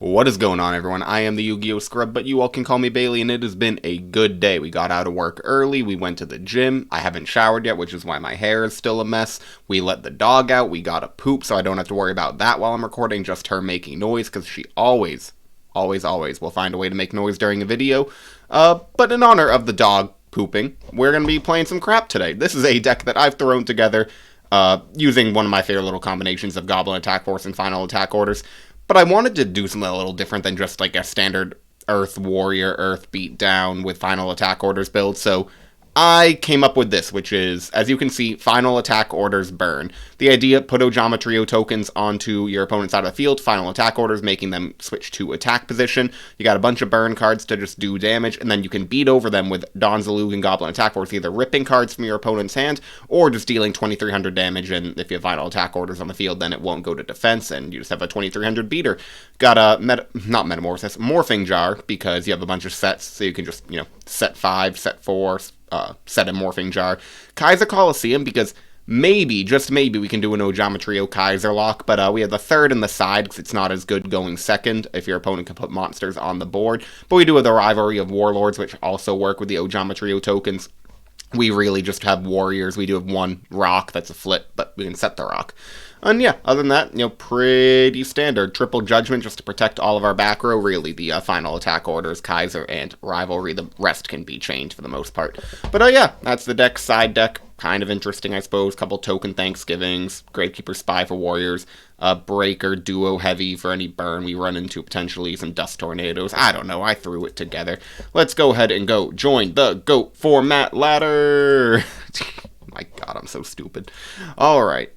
What is going on, everyone? I am the YuGiOh Scrub, but you all can call me Bailey, and it has been a good day. We got out of work early, we went to the gym, I haven't showered yet, which is why my hair is still a mess. We let the dog out, we got a poop, so I don't have to worry about that while I'm recording, just her making noise, because she always will find a way to make noise during a video. But in honor of the dog pooping, we're going to be playing some crap today. This is a deck that I've thrown together, using one of my favorite little combinations of Goblin Attack Force and Final Attack Orders. But I wanted to do something a little different than just like a standard Earth Warrior, Earth Beatdown with Final Attack Orders build, so I came up with this, which is, as you can see, Final Attack Orders Burn. The idea, put YuGiOh tokens onto your opponent's side of the field, Final Attack Orders, making them switch to attack position. You got a bunch of burn cards to just do damage, and then you can beat over them with Donzalug and Goblin Attack Force, either ripping cards from your opponent's hand, or just dealing 2300 damage, and if you have Final Attack Orders on the field, then it won't go to defense, and you just have a 2300 beater. Got a, not Metamorphosis, Morphing Jar, because you have a bunch of sets, so you can just, set 5, set 4, set a Morphing Jar. Kaiser Coliseum, because maybe, just maybe, we can do an YuGiOh Kaiser lock, but we have the third in the side, because it's not as good going second, if your opponent can put monsters on the board. But we do have the Rivalry of Warlords, which also work with the YuGiOh tokens. We really just have warriors. We do have one rock that's a flip, but we can set the rock. And yeah, other than that, pretty standard. Triple Judgment just to protect all of our back row. Really, the Final Attack Orders, Kaiser, and Rivalry. The rest can be changed for the most part. But yeah, that's the deck. Side deck, kind of interesting, I suppose. Couple Token Thanksgivings, Gravekeeper Spy for Warriors, Breaker, Duo Heavy for any burn we run into, potentially some Dust Tornadoes. I don't know, I threw it together. Let's go ahead and go join the GOAT format ladder. My god, I'm so stupid. Alright.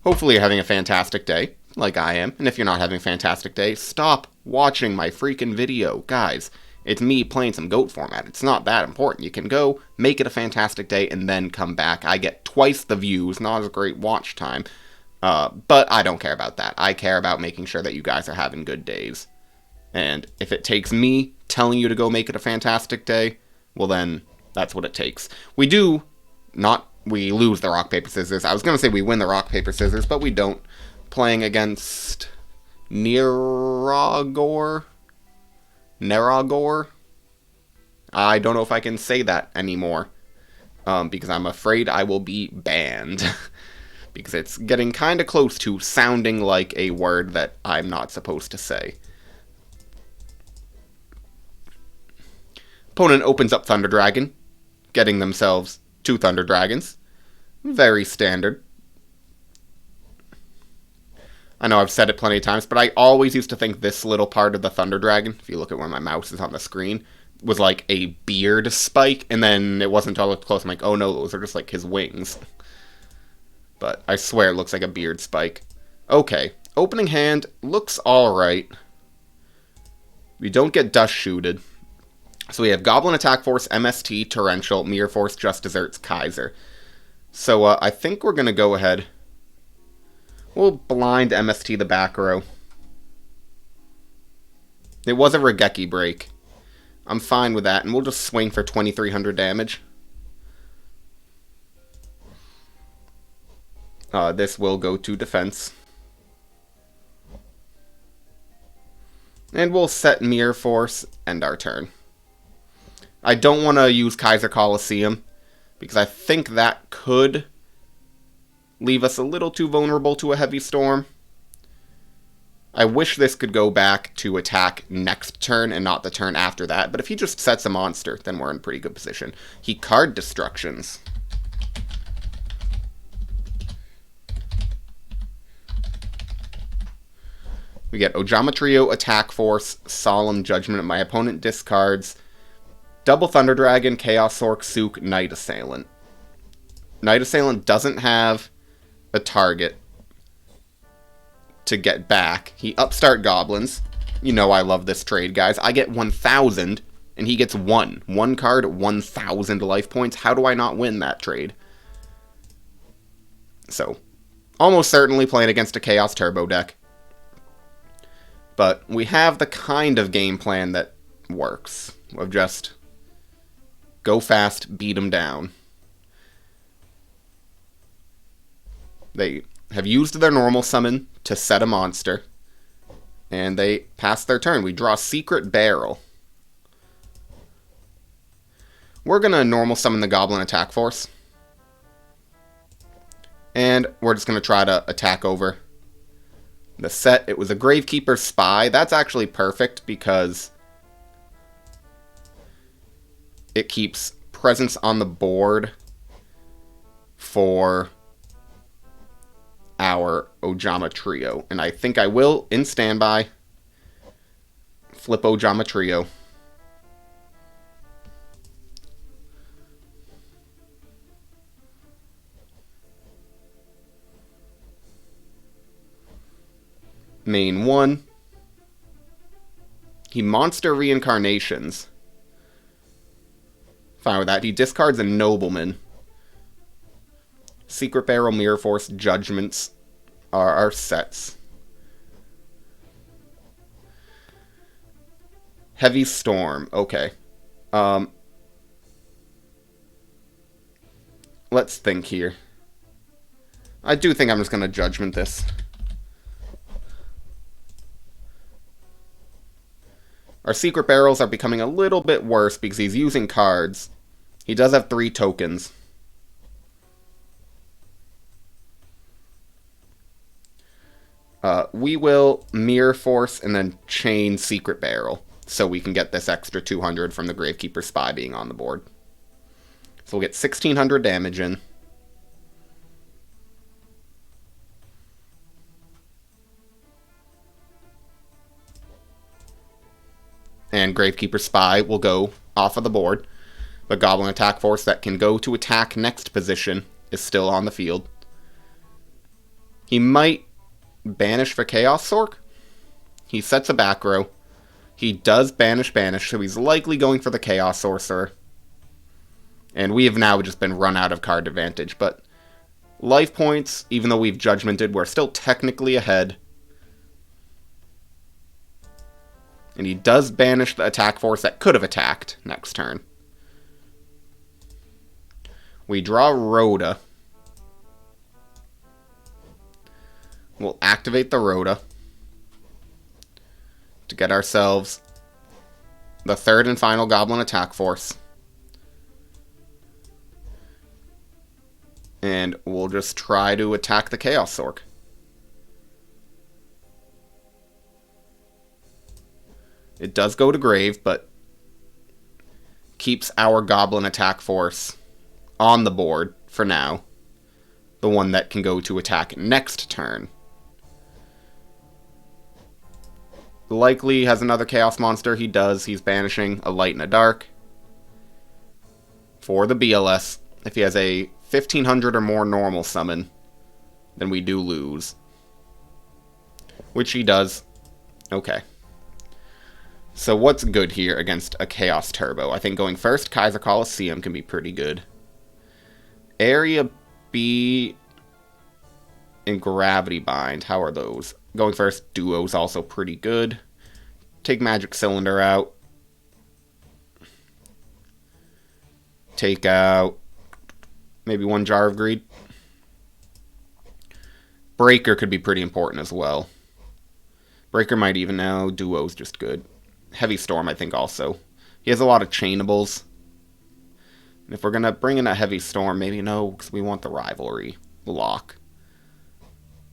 Hopefully you're having a fantastic day, like I am. And if you're not having a fantastic day, stop watching my freaking video. Guys, it's me playing some GOAT format. It's not that important. You can go, make it a fantastic day, and then come back. I get twice the views, not as great watch time. But I don't care about that. I care about making sure that you guys are having good days. And if it takes me telling you to go make it a fantastic day, well then, that's what it takes. We lose the rock, paper, scissors. I was going to say we win the rock, paper, scissors, but we don't. Playing against Neragor? I don't know if I can say that anymore, because I'm afraid I will be banned. Because it's getting kind of close to sounding like a word that I'm not supposed to say. Opponent opens up Thunder Dragon, getting themselves 2 Thunder Dragons. Very standard. I know I've said it plenty of times, but I always used to think this little part of the Thunder Dragon, if you look at where my mouse is on the screen, was like a beard spike, and then it wasn't until I looked close, I'm like, oh no, those are just like his wings. But I swear it looks like a beard spike. Okay, opening hand looks alright. We don't get dust shooted. So we have Goblin Attack Force, MST, Torrential, Mirror Force, Just Desserts, Kaiser. So I think we're going to go ahead. We'll blind MST the back row. It was a Regeki break. I'm fine with that, and we'll just swing for 2300 damage. This will go to defense. And we'll set Mirror Force, end our turn. I don't want to use Kaiser Coliseum, because I think that could leave us a little too vulnerable to a heavy storm. I wish this could go back to attack next turn and not the turn after that, but if he just sets a monster, then we're in pretty good position. He card destructions. We get YuGiOh Attack Force, Solemn Judgment. My opponent discards Double Thunder Dragon, Chaos Orc, Sook, Night Assailant. Night Assailant doesn't have a target to get back. He upstart Goblins. You know I love this trade, guys. I get 1,000, and he gets 1. 1 card, 1,000 life points. How do I not win that trade? So, almost certainly playing against a Chaos Turbo deck. But we have the kind of game plan that works. Of just go fast, beat them down. They have used their normal summon to set a monster. And they pass their turn. We draw Secret Barrel. We're going to normal summon the Goblin Attack Force. And we're just going to try to attack over the set. It was a Gravekeeper Spy. That's actually perfect because it keeps presence on the board for our Ojama Trio. And I think I will, in standby, flip Ojama Trio. Main 1. He monster reincarnations. Fine with that. He discards a Nobleman. Secret Barrel, Mirror Force, Judgments are our sets. Heavy Storm. Okay. Let's think here. I do think I'm just going to Judgment this. Our Secret Barrels are becoming a little bit worse because he's using cards. He does have 3 tokens. We will Mirror Force and then chain Secret Barrel so we can get this extra 200 from the Gravekeeper Spy being on the board. So we'll get 1,600 damage in. And Gravekeeper Spy will go off of the board. The Goblin Attack Force that can go to attack next position is still on the field. He might banish for Chaos Sork. He sets a back row. He does banish, so he's likely going for the Chaos Sorcerer. And we have now just been run out of card advantage. But life points, even though we've Judgmented, we're still technically ahead. And he does banish the attack force that could have attacked next turn. We draw Rhoda. We'll activate the Rhoda to get ourselves the 3rd and final Goblin Attack Force. And we'll just try to attack the Chaos Sork. It does go to grave, but keeps our Goblin Attack Force on the board for now. The one that can go to attack next turn. Likely has another Chaos Monster. He does. He's banishing a Light and a Dark for the BLS. If he has a 1,500 or more normal summon, then we do lose. Which he does. Okay. So what's good here against a Chaos Turbo? I think going first, Kaiser Coliseum can be pretty good. Area B and Gravity Bind, how are those? Going first, Duo's also pretty good. Take Magic Cylinder out. Take out maybe 1 Jar of Greed. Breaker could be pretty important as well. Breaker might even now. Duo's just good. Heavy Storm, I think, also. He has a lot of chainables. And if we're going to bring in a Heavy Storm, maybe no, because we want the Rivalry lock.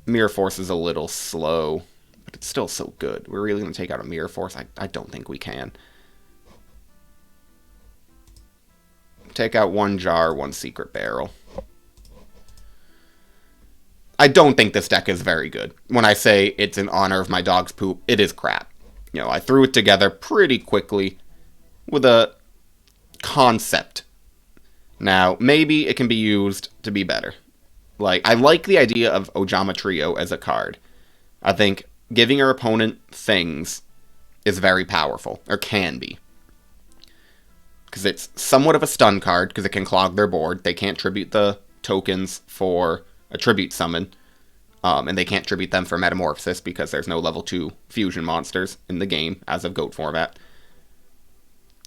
Mirror Force is a little slow, but it's still so good. We're really going to take out a Mirror Force? I don't think we can. Take out 1 Jar, 1 Secret Barrel. I don't think this deck is very good. When I say it's in honor of my dog's poop, it is crap. You know, I threw it together pretty quickly with a concept. Now, maybe it can be used to be better. Like, I like the idea of Ojama Trio as a card. I think giving your opponent things is very powerful, or can be. Because it's somewhat of a stun card, because it can clog their board. They can't tribute the tokens for a tribute summon. And they can't tribute them for Metamorphosis because there's no level 2 fusion monsters in the game as of GOAT format.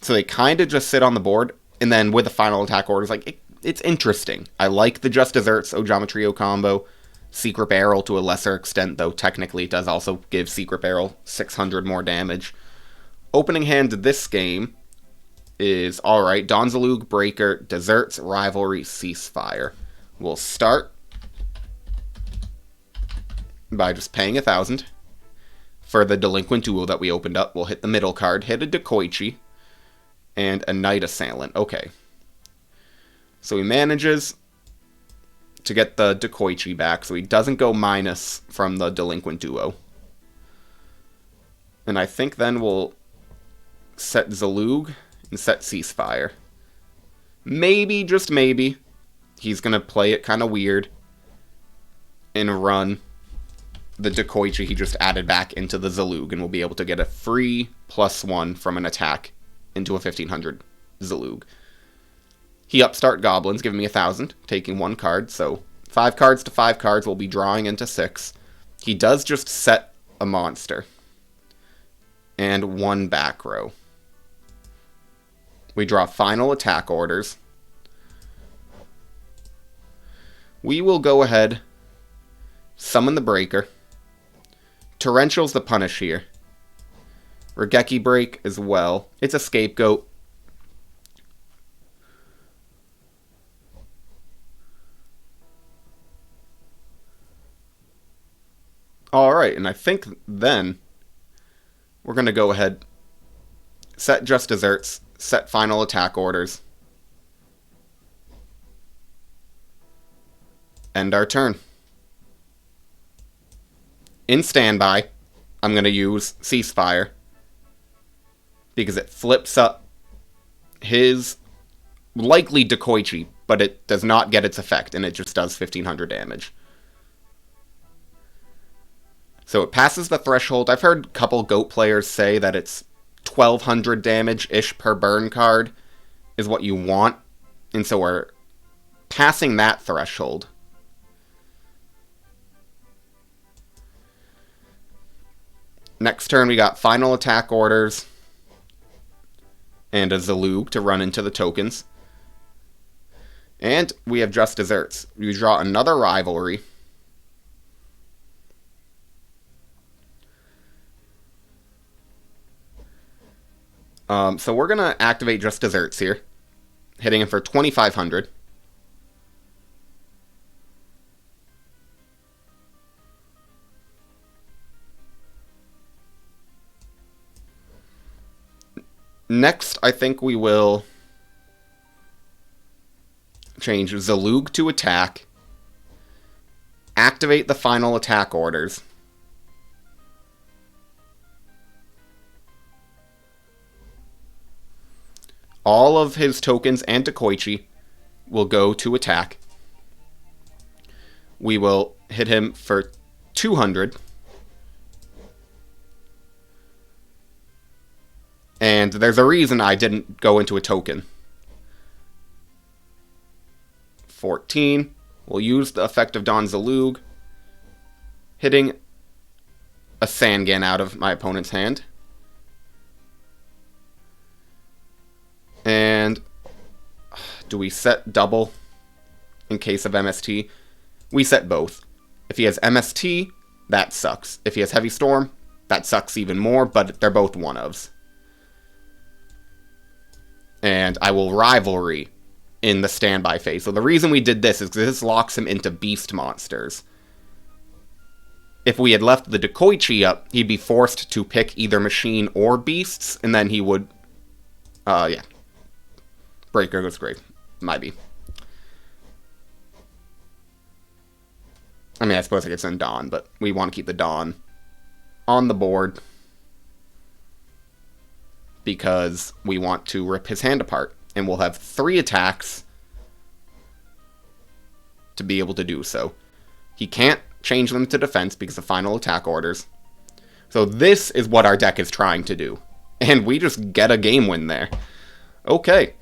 So they kind of just sit on the board, and then with the final attack orders, like, it's interesting. I like the Just Desserts Ojama Trio combo. Secret Barrel to a lesser extent, though technically it does also give Secret Barrel 600 more damage. Opening hand this game is, alright, Donzalug, Breaker, Deserts, Rivalry, Ceasefire. We'll start by just paying 1,000. For the Delinquent Duel that we opened up, we'll hit the middle card, hit a Dekoichi, and a Knight Assailant. Okay. So he manages to get the Dekoichi back, so he doesn't go minus from the Delinquent Duo. And I think then we'll set Zalug and set Ceasefire. Maybe, just maybe, he's going to play it kind of weird and run the Dekoichi he just added back into the Zalug, and we'll be able to get a free +1 from an attack into a 1,500 Zalug. He upstart Goblins, giving me 1,000, taking 1 card, so 5 cards to 5 cards, we'll be drawing into 6. He does just set a monster. And 1 back row. We draw final attack orders. We will go ahead, summon the Breaker. Torrential's the punish here. Regeki Break as well. It's a scapegoat. Alright, and I think then we're going to go ahead, set Just Desserts, set final attack orders. End our turn. In standby, I'm going to use Ceasefire because it flips up his likely Dekoichi, but it does not get its effect, and it just does 1,500 damage. So it passes the threshold. I've heard a couple GOAT players say that it's 1,200 damage-ish per burn card is what you want, and so we're passing that threshold. Next turn, we got final attack orders and a Zalug to run into the tokens. And we have Just Desserts. We draw another Rivalry. So we're going to activate Just Desserts here, hitting him for 2,500. Next, I think we will change Zalug to attack, activate the final attack orders, all of his tokens and Dekoichi will go to attack. We will hit him for 200. And there's a reason I didn't go into a token. 14. We'll use the effect of Don Zalug, hitting a Sangan out of my opponent's hand. And do we set double in case of MST? We set both. If he has MST, that sucks. If he has Heavy Storm, that sucks even more, but they're both one-ofs. And I will Rivalry in the standby phase. So the reason we did this is because this locks him into beast monsters. If we had left the Dekoichi up, he'd be forced to pick either machine or beasts, and then he would... yeah. Breaker goes great. Might be. I mean, I suppose I could send Dawn, but we want to keep the Dawn on the board because we want to rip his hand apart. And we'll have 3 attacks to be able to do so. He can't change them to defense because of final attack orders. So this is what our deck is trying to do. And we just get a game win there. Okay.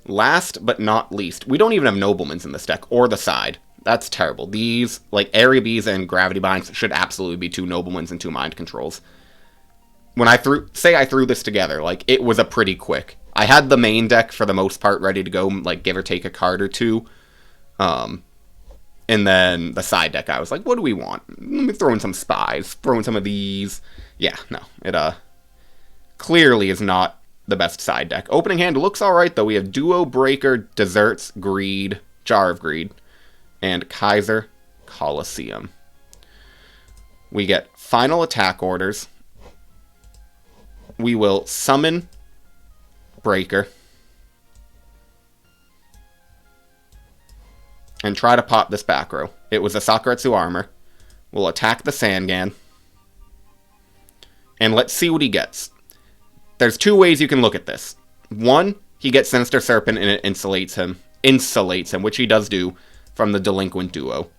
Last but not least, we don't even have Noblemans in this deck, or the side. That's terrible. These, like Area Bees and Gravity Binds, should absolutely be 2 Noblemans and 2 Mind Controls. When I threw this together, like, it was a pretty quick. I had the main deck, for the most part, ready to go, like, give or take a card or two. And then the side deck, I was like, what do we want? Let me throw in some spies, throw in some of these. Yeah, no, it clearly is not the best side deck. Opening hand looks alright, though. We have Duo, Breaker, Desserts, Greed, Jar of Greed, and Kaiser Coliseum. We get final attack orders. We will summon Breaker and try to pop this back row. It was a Sakuretsu armor. We'll attack the Sangan. And let's see what he gets. There's two ways you can look at this. One, he gets Sinister Serpent and it insulates him, which he does do from the Delinquent Duo.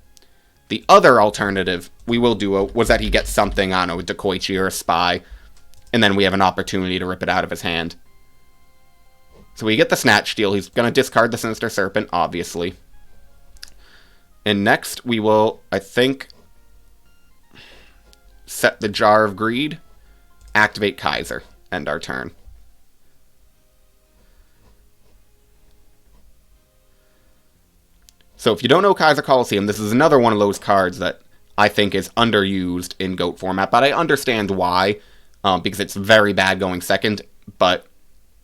The other alternative we will duo was that he gets something, I don't know, a Dekoichi or a Spy, and then we have an opportunity to rip it out of his hand. So we get the Snatch Steal. He's going to discard the Sinister Serpent, obviously. And next we will, I think, set the Jar of Greed, activate Kaiser, end our turn. So if you don't know Kaiser Coliseum, this is another one of those cards that I think is underused in GOAT format, but I understand why, because it's very bad going second, but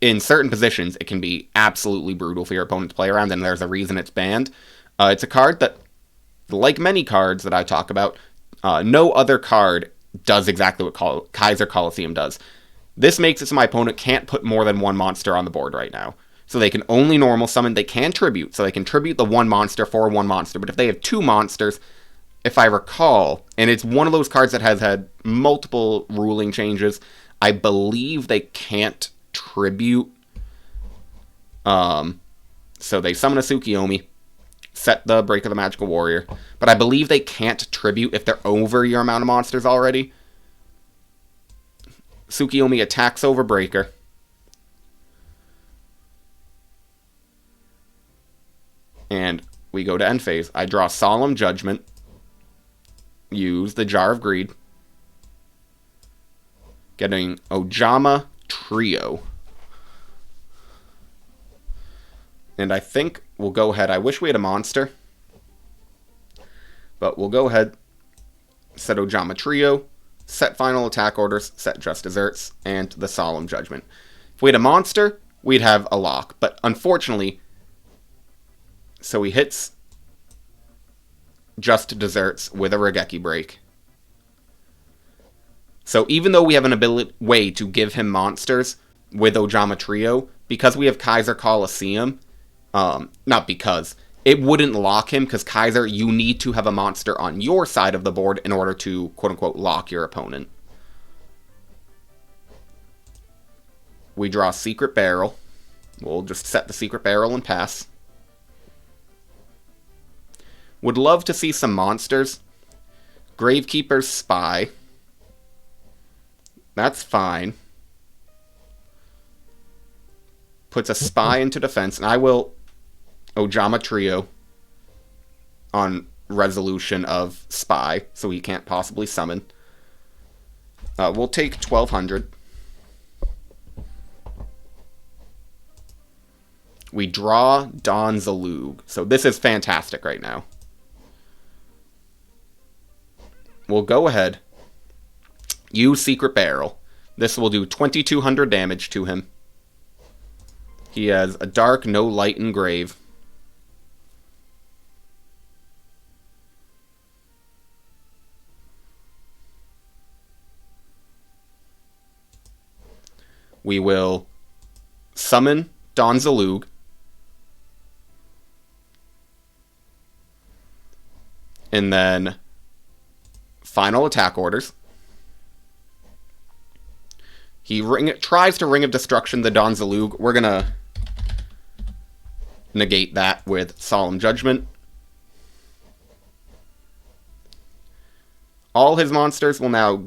in certain positions it can be absolutely brutal for your opponent to play around, and there's a reason it's banned. It's a card that, like many cards that I talk about, no other card does exactly what Kaiser Coliseum does. This makes it so my opponent can't put more than one monster on the board right now. So they can only normal summon. They can tribute. So they can tribute the one monster for one monster. But if they have two monsters, if I recall, and it's one of those cards that has had multiple ruling changes, I believe they can't tribute. So they summon a Tsukiyomi, set the Break of the Magical Warrior. But I believe they can't tribute if they're over your amount of monsters already. Tsukiyomi attacks over Breaker. And we go to end phase. I draw Solemn Judgment. Use the Jar of Greed. Getting Ojama Trio. And I think we'll go ahead. I wish we had a monster. But we'll go ahead. Set Ojama Trio. Set final attack orders. Set Just Desserts. And the Solemn Judgment. If we had a monster, we'd have a lock. But unfortunately, so he hits Just Desserts with a Regeki Break. So even though we have an way to give him monsters with Ojama Trio, because we have Kaiser Coliseum, not because, it wouldn't lock him, because Kaiser, you need to have a monster on your side of the board in order to, quote-unquote, lock your opponent. We draw Secret Barrel. We'll just set the Secret Barrel and pass. Would love to see some monsters. Gravekeeper's Spy. That's fine. Puts a Spy into defense, and I will Ojama Trio on resolution of Spy, so he can't possibly summon. We'll take 1,200. We draw Don Zalug. So this is fantastic right now. We'll go ahead. Use Secret Barrel. This will do 2,200 damage to him. He has a dark, no light, and grave. We will summon Don Zalug. And then final attack orders. He tries to Ring of Destruction the Don Zalug. We're going to negate that with Solemn Judgment. All his monsters will now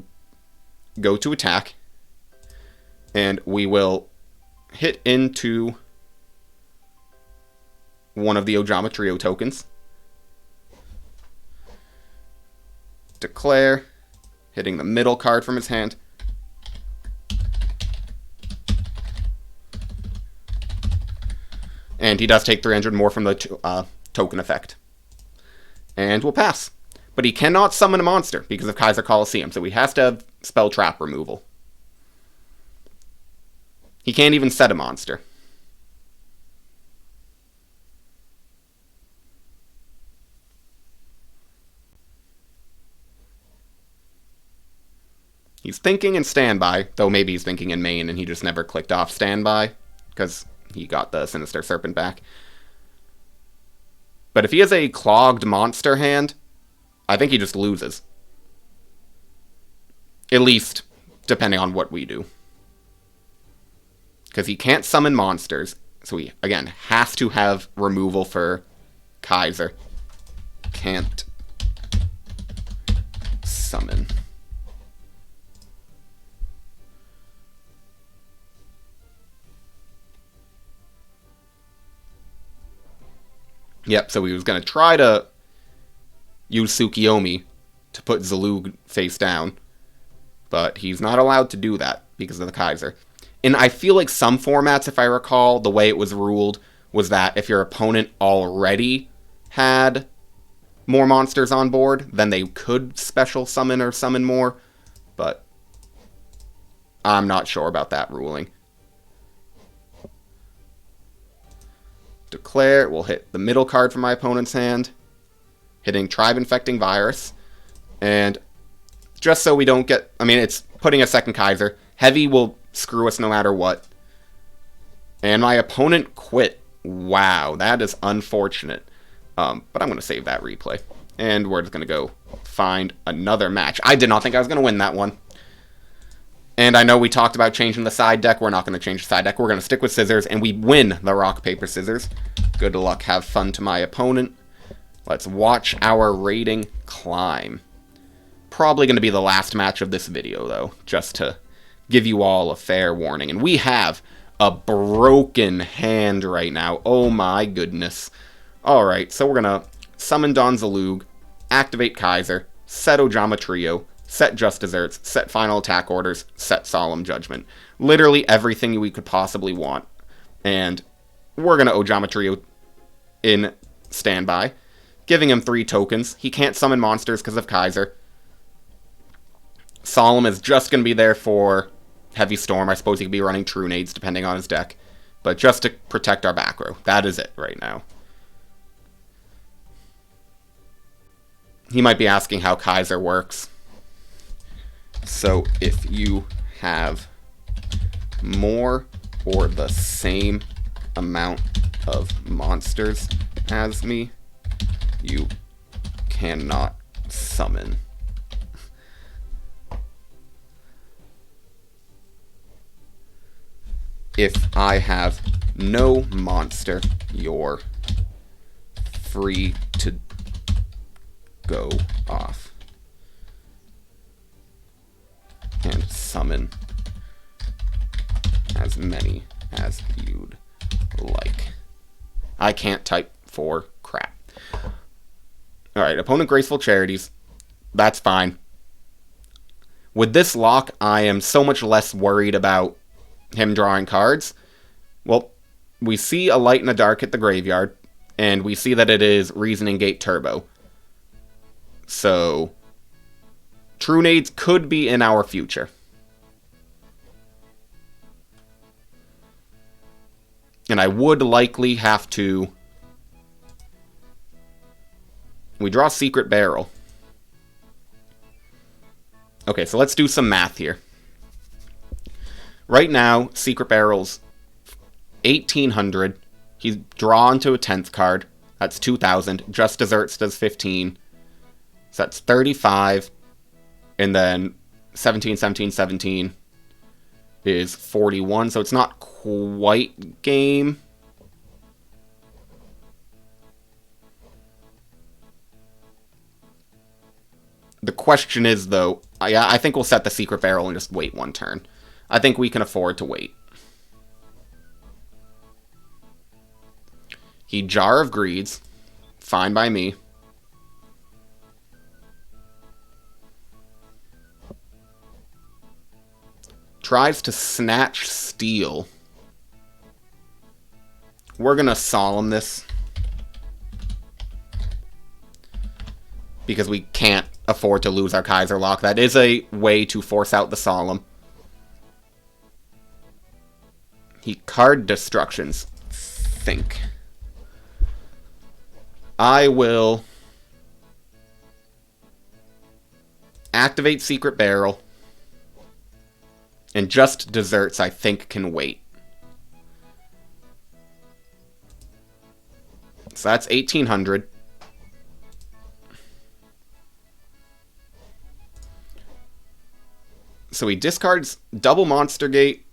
go to attack. And we will hit into one of the Ojama Trio tokens. Declare, hitting the middle card from his hand. And he does take 300 more from the token effect. And we'll pass. But he cannot summon a monster because of Kaiser Coliseum, so he has to have spell trap removal. He can't even set a monster. He's thinking in standby, though maybe he's thinking in main and he just never clicked off standby because he got the Sinister Serpent back. But if he has a clogged monster hand, I think he just loses. At least, depending on what we do. Because he can't summon monsters, so he, again, has to have removal for Kaiser. Can't summon. Yep, so he was going to try to use Tsukiyomi to put Zalug face down, but he's not allowed to do that because of the Kaiser. And I feel like some formats, if I recall, the way it was ruled was that if your opponent already had more monsters on board, then they could special summon or summon more, but I'm not sure about that ruling. Declare will hit the middle card from my opponent's hand, hitting Tribe Infecting Virus, and just so we don't get, I mean, it's putting a second Kaiser. Heavy will screw us no matter what. And my opponent quit. Wow, that is unfortunate. But I'm going to save that replay. And we're just going to go find another match. I did not think I was going to win that one. And I know we talked about changing the side deck. We're not going to change the side deck. We're going to stick with scissors, and we win the rock, paper, scissors. Good luck. Have fun to my opponent. Let's watch our rating climb. Probably going to be the last match of this video, though, just to give you all a fair warning. And we have a broken hand right now. Oh my goodness. Alright, so we're going to summon Don Zalug, activate Kaiser, set Ojama Trio, set Just Desserts, set Final Attack Orders, set Solemn Judgment. Literally everything we could possibly want. And we're going to Ojama Trio in standby, giving him 3 tokens. He can't summon monsters because of Kaiser. Solemn is just going to be there for Heavy Storm. I suppose he could be running True Nades depending on his deck. But just to protect our back row. That is it right now. He might be asking how Kaiser works. So if you have more or the same amount of monsters as me, you cannot summon. If I have no monster, you're free to go off and summon as many as you'd like. I can't type for crap. Alright, opponent Graceful Charities. That's fine. With this lock, I am so much less worried about him drawing cards. Well, we see a Light in the Dark at the graveyard, and we see that it is Reasoning Gate Turbo. So, True Nades could be in our future. And I would likely have to... We draw Secret Barrel. Okay, so let's do some math here. Right now, Secret Barrel's 1,800. He's drawn to a 10th card. That's 2,000. Just Desserts does 15. So that's 35. And then 17, 17, 17 is 41. So it's not quite game. The question is, though, I think we'll set the Secret Barrel and just wait one turn. I think we can afford to wait. He Jar of Greeds. Fine by me. Tries to Snatch Steel. We're gonna Solemn this. because we can't afford to lose our Kaiser Lock. That is a way to force out the Solemn. He card destructions. Think. I will activate Secret Barrel. And just Desserts, I think, can wait. So that's 1,800. So he discards double Monster Gate,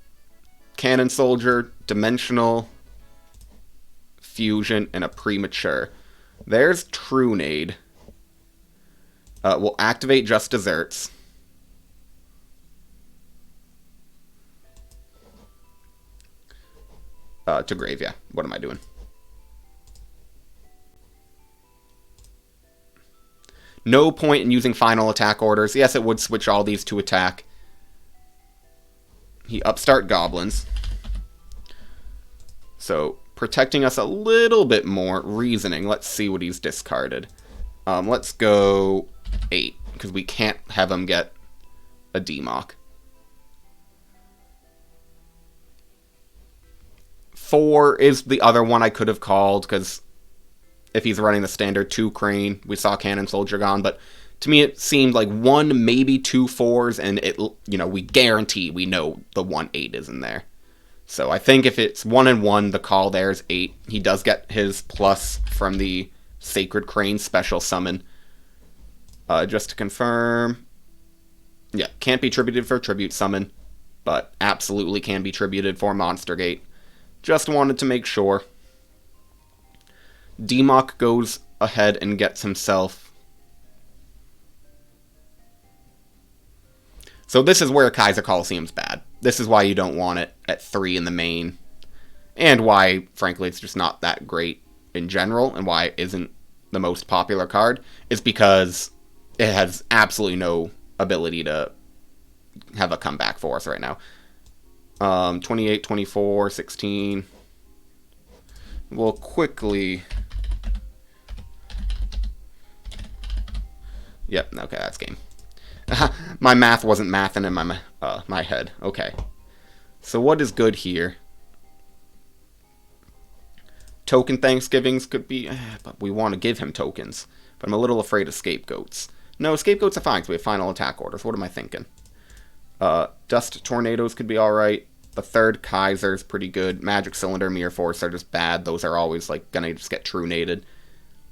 Cannon Soldier, Dimensional, Fusion, and a Premature. There's Trunade. We'll activate just Desserts. To grave, yeah. What am I doing? No point in using final attack orders. Yes, it would switch all these to attack. He upstart Goblins. So, protecting us a little bit more. Reasoning. Let's see what he's discarded. Let's go 8, because we can't have him get a Demock. 4 is the other one I could have called, because if he's running the standard 2 Crane, we saw Cannon Soldier gone, but to me it seemed like 1, maybe 2 4s, and it, you know, we guarantee we know the 1 8 is in there. So I think if it's 1 and 1, the call there is 8. He does get his plus from the Sacred Crane special summon. Just to confirm, yeah, can't be tributed for Tribute Summon, but absolutely can be tributed for Monster Gate. Just wanted to make sure. Demock goes ahead and gets himself. So this is where Kaiser Coliseum's bad. This is why you don't want it at 3 in the main. And why, frankly, it's just not that great in general, and why it isn't the most popular card, is because it has absolutely no ability to have a comeback for us right now. 28, 24, 16. We'll quickly... Yep, okay, that's game. My math wasn't mathing in my head. Okay. So what is good here? Token Thanksgivings could be... but we want to give him tokens. But I'm a little afraid of Scapegoats. No, Scapegoats are fine, because we have final attack orders. What am I thinking? Dust Tornadoes could be alright. The third Kaiser's pretty good. Magic Cylinder, Mirror Force are just bad. Those are always, like, gonna just get Trunated.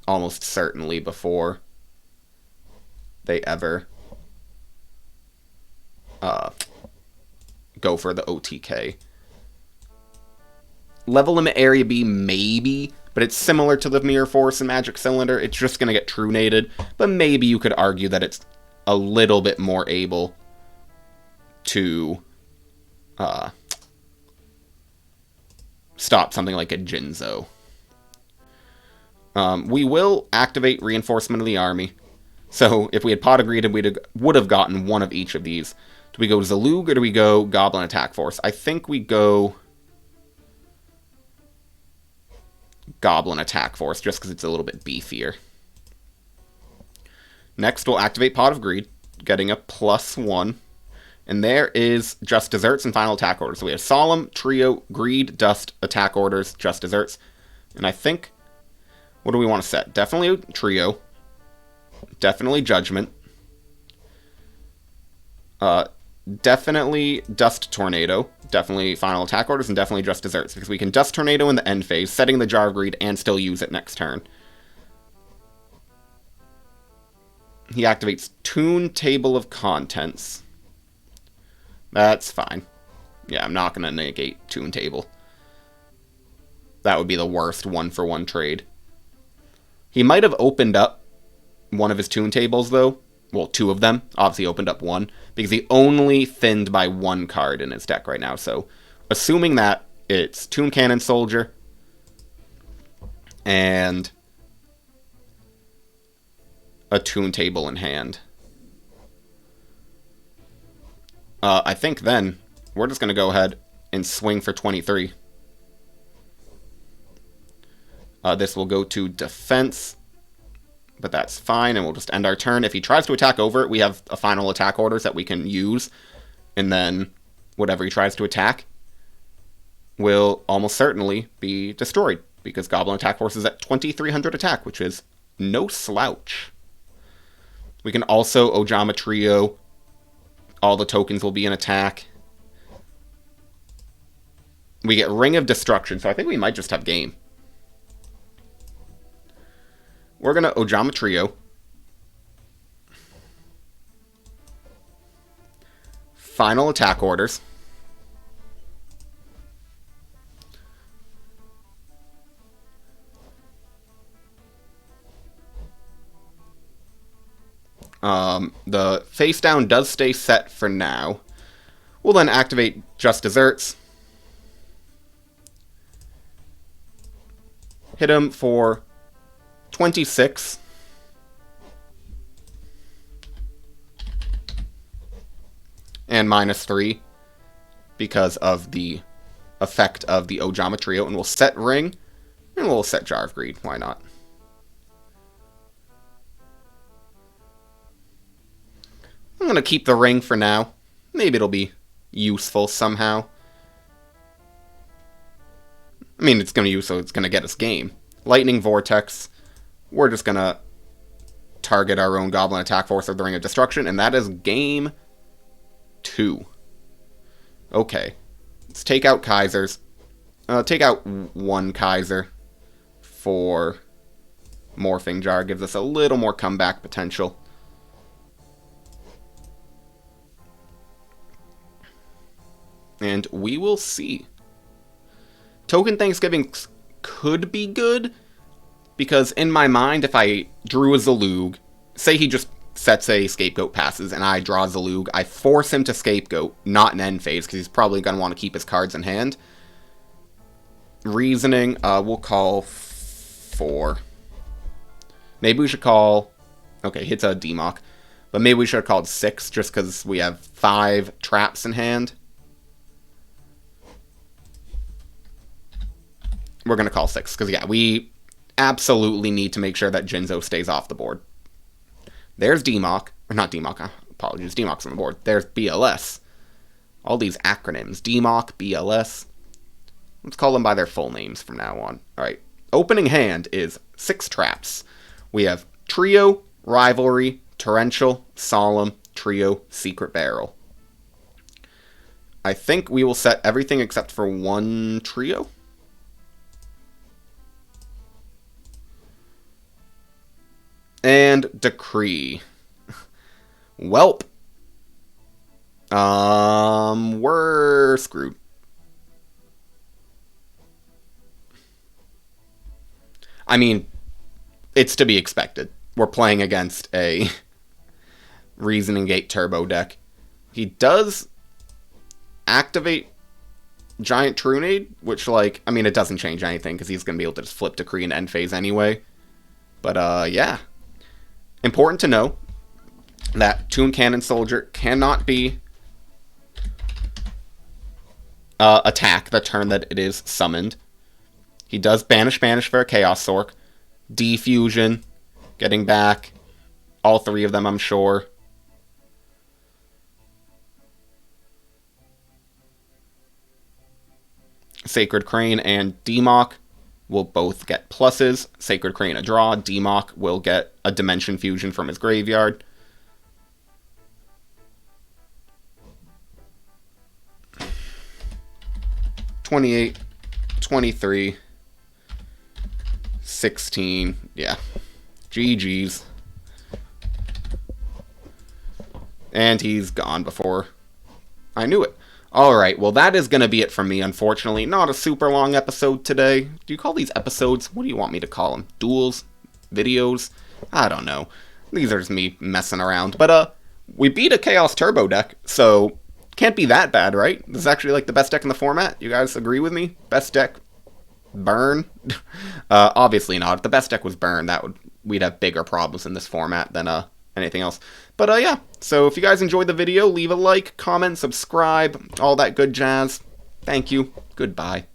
Almost certainly before they ever go for the OTK. Level Limit Area B, maybe, but it's similar to the Mirror Force and Magic Cylinder. It's just gonna get Trunated, but maybe you could argue that it's a little bit more able to stop something like a Jinzo. We will activate Reinforcement of the Army. So if we had pot agreed, we would have gotten one of each of these. Do we go Zalug or do we go Goblin Attack Force? I think we go Goblin Attack Force, just because it's a little bit beefier. Next, we'll activate Pot of Greed, getting a +1. And there is just Desserts and final attack orders. So we have Solemn, Trio, Greed, Dust, attack orders, just Desserts. And I think, what do we want to set? Definitely Trio. Definitely Judgment. Definitely Dust Tornado. Definitely final attack orders, and definitely just Desserts. Because we can Dust Tornado in the end phase, setting the Jar of Greed, and still use it next turn. He activates Toon Table of Contents. That's fine. Yeah, I'm not going to negate Toon Table. That would be the worst 1-for-1 trade. He might have opened up one of his Toon Tables, though. Well, 2 of them. Obviously opened up 1. Because he only thinned by 1 card in his deck right now. So, assuming that it's Toon Cannon Soldier and a Toon Table in hand. I think then we're just going to go ahead and swing for 23. This will go to defense. but that's fine, and we'll just end our turn. If he tries to attack over it, we have a final attack orders that we can use, and then whatever he tries to attack will almost certainly be destroyed, because Goblin Attack Force is at 2,300 attack, which is no slouch. We can also Ojama Trio. All the tokens will be in attack. We get Ring of Destruction, so I think we might just have game. We're going to Ojama Trio. Final attack orders. The face down does stay set for now. We'll then activate Just Desserts. Hit him for 26. And -3 because of the effect of the Ojama Trio. And we'll set Ring, and we'll set Jar of Greed. Why not? I'm going to keep the Ring for now. Maybe it'll be useful somehow. I mean, it's going to use, so it's going to get us game. Lightning Vortex. We're just going to target our own Goblin Attack Force of the Ring of Destruction, and that is game 2. Okay. Let's take out Kaisers. Take out one Kaiser for Morphing Jar. Gives us a little more comeback potential. And we will see. Token Thanksgiving could be good, because in my mind, if I drew a Zalug, say he just sets a Scapegoat passes, and I draw Zalug, I force him to Scapegoat, not an end phase, because he's probably going to want to keep his cards in hand. Reasoning, we'll call 4. Maybe we should call... Okay, hits a Demock. But maybe we should have called 6, just because we have 5 traps in hand. We're going to call 6, because, yeah, we absolutely need to make sure that Jinzo stays off the board. There's Demock. Or not Demock, apologies. Demock's on the board. There's BLS. All these acronyms. Demock, BLS. Let's call them by their full names from now on. Alright. Opening hand is 6 traps. We have Trio, Rivalry, Torrential, Solemn, Trio, Secret Barrel. I think we will set everything except for one Trio. And Decree. Welp. We're screwed. I mean, it's to be expected. We're playing against a Reasoning Gate Turbo deck. He does activate Giant Trunade, which, like, I mean, it doesn't change anything, because he's going to be able to just flip Decree and end phase anyway. But, yeah. Important to know that Tomb Cannon Soldier cannot be attack the turn that it is summoned. He does banish for a Chaos Sork. Defusion, getting back all 3 of them, I'm sure. Sacred Crane and Demock will both get pluses. Sacred Crane a draw. Demock will get a Dimension Fusion from his graveyard. $28, $23, $16. Yeah. GG's. And he's gone before I knew it. Alright, well that is going to be it from me, unfortunately. Not a super long episode today. Do you call these episodes? What do you want me to call them? Duels? Videos? I don't know. These are just me messing around. But, we beat a Chaos Turbo deck, so can't be that bad, right? This is actually, like, the best deck in the format. You guys agree with me? Best deck? Burn? Obviously not. If the best deck was Burn, we'd have bigger problems in this format than, anything else. But, yeah. So, if you guys enjoyed the video, leave a like, comment, subscribe, all that good jazz. Thank you. Goodbye.